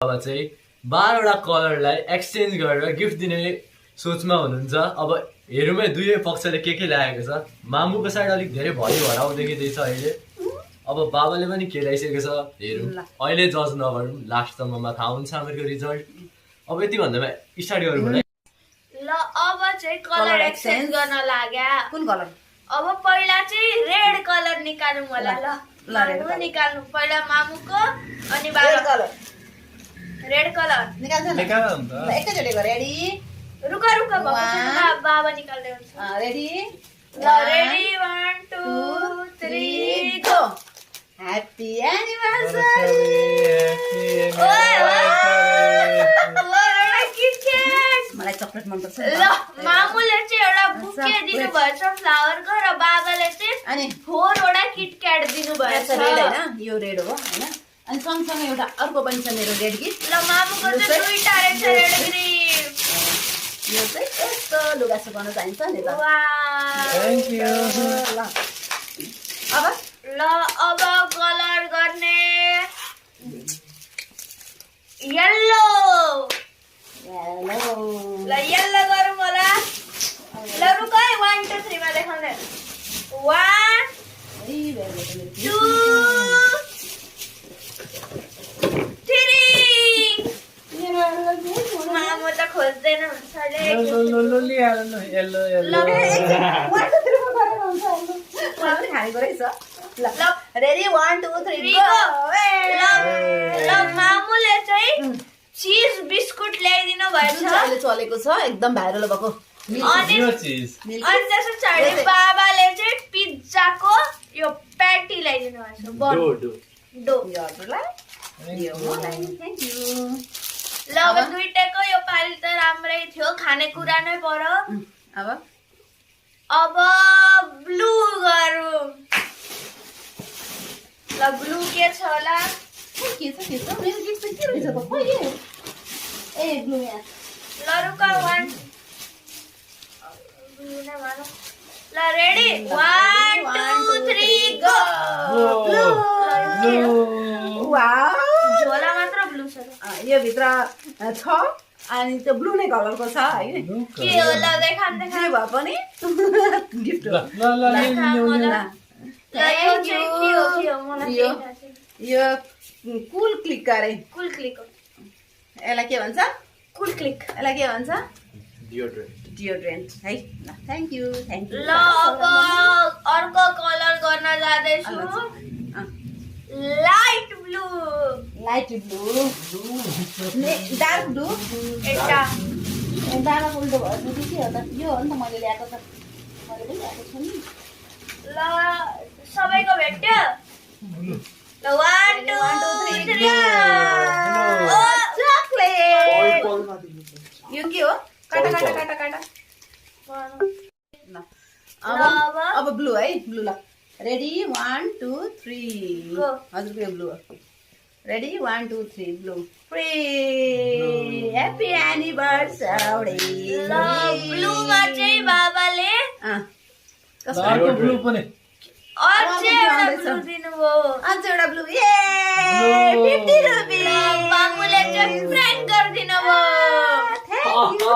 अब चाहिँ 12 वटा कलरलाई एक्सचेन्ज गरेर गिफ्ट दिने सोचमा हुनुहुन्छ। अब हेरौँ है दुवै पक्षले के ल्याएको छ। मामुको साइड अलिक धेरै भरि भराउ देखिँदैछ अहिले। अब बाबाले पनि के ल्याइसकेको छ हेरौँ। अहिले जज नगरौँ, लास्टसम्ममा थाहा हुन्छ हामीहरूको रिजल्ट। अब यति भन्दामा स्टार्ट गरौँ है। ल अब चाहिँ कलर एक्सचेन्ज गर्न लाग्या। कुन कलर? अब पहिला चाहिँ रेड कलर निकाल्नु होला। ल रेड निकाल्नु पहिला मामुको अनि बाबा कलर रेड कलर निकाल्छ न ल एकैचोटि गरे। रेडी रुका रुका बाबा निकाल्दै हुन्छ। रेडी ल रेडी 1 2 3 गो। Happy anniversary. मलाई चकलेट मन पर्छ। ल मामुले चाहिँ एउटा बुके दिनु भएछ फ्लावरको र बाबाले चाहिँ अनि 4 वटा किटक्याट दिनु भएछ। रेड हैन, यो रेड हो हैन। अनि सँगसँगै एउटा अर्को पनि छ मेरो रेड गिफ्ट। ल मामुको चाहिँ दुईटा रहेछ रेड ग्रिप। यो चाहिँ यस्तो लुगा सुकाउन चाहिन्छ नि त। Thank you. ल अब कलर गर्ने येल्लो। ल येल्लो गरौँ होला। ल रुक है 1 2 3 मा देखाउने। 1 2 3 मामु त खोज्दैन हुन्छ ले। खानेको रहेछ। ल रेडी 1 2 3 गो। ल मामुले चाहिँ चीज बिस्कुट ल्याइदिनु भएछ। अहिले चलेको छ एकदम भाइरल भएको। अनि त्यसो छाडी बाबाले चाहिँ पिज्जाको यो प्याटी ल्याइदिनु भएछ। डो थ्याङ्क यू। ल अब दुईटाको यो पाली त राम्रै थियो, खानेकुरा नै पर्यो। अब ब्लू गरौँ। ल ब्लू के छ होला? के छ मेरो गिफ्ट के रहेछ त खोइ। ए ब्लू यहाँ। ल रुका 1 ब्लू नै मानौ। ल रेडी 1 2 3 गो। वाउ झोला मात्र ब्लू छ। यो भित्र छ अनि त्यो ब्लू नै कलरको छ हैन। के हो ल देखाम जे भए पनि गिफ्ट हो। यो कुल क्लिक गरे। कुल क्लिक यसलाई के भन्छ? कुल क्लिक। यसलाई के भन्छ? डियोड्रेन्ट है। ल थ्याङ्क यू। ल अब अर्को कलर गर्न जाँदैछु। Light blue. Light blue dark blue. एउटा दाना उल्टो भएछ कि के हो त? यो हो नि त मैले ल्याएको त। मैले पनि ल्याएको छु नि। ल सबैको भेट्यो। ल 1 2 3 ओ चकलेट। यो के हो? काटा। ल अब ब्लू है। ब्लू ल रेडी 1 2 3 गो। हजुरको यो ब्लू हो। Ready 1 2 3 blue. Happy anniversary. ल ब्लूमा चाहिँ बाबाले अर्को ब्लू पनि अझै एउटा ब्लू दिनुभयो। अझ एउटा ब्लू। ए 50 रुपैयाँ। मामुले चाहिँ फ्रेन्ड गरिदिनु भयो। Thank you.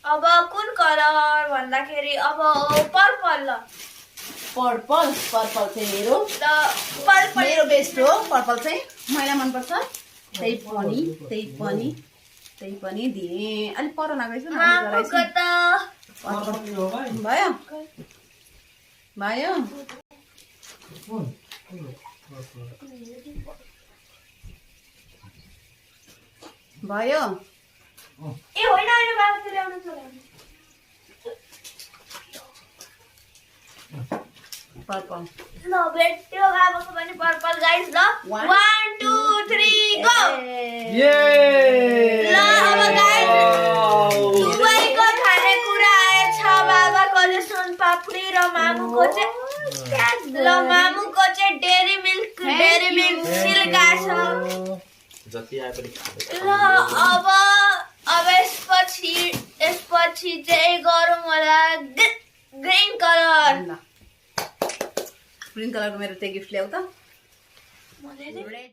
अब कुन कलर भन्दाखेरि अब पर्पल। ल पर्पल चाहिँ मेरो ल पर्पल मेरो बेस्ट हो। पर्पल चाहिँ मलाई मनपर्छ। त्यही पनि दिएँ। अलिक पर नगएछ मामुको त भयो। ए होइन बाबा त्यो ल्याउनु छ। पर्पल ल भेट्यो बाबाको पनि पर्पल गाइस। ल 1 2 3 गो। ल अब गाइस दुवैको खानेकुरा आएछ। बाबाको चाहिँ सुन पापडी र मामुको चाहिँ ल मामुको चाहिँ डेरी मिल्क सिल्का छ। जति आए पनि ल अब यसपछि चाहिँ गरौँ होला ग्रीन कलर। ग्रीन कलरको मेरो त्यो गिफ्ट ल्याऊ त। म धेरै रेडी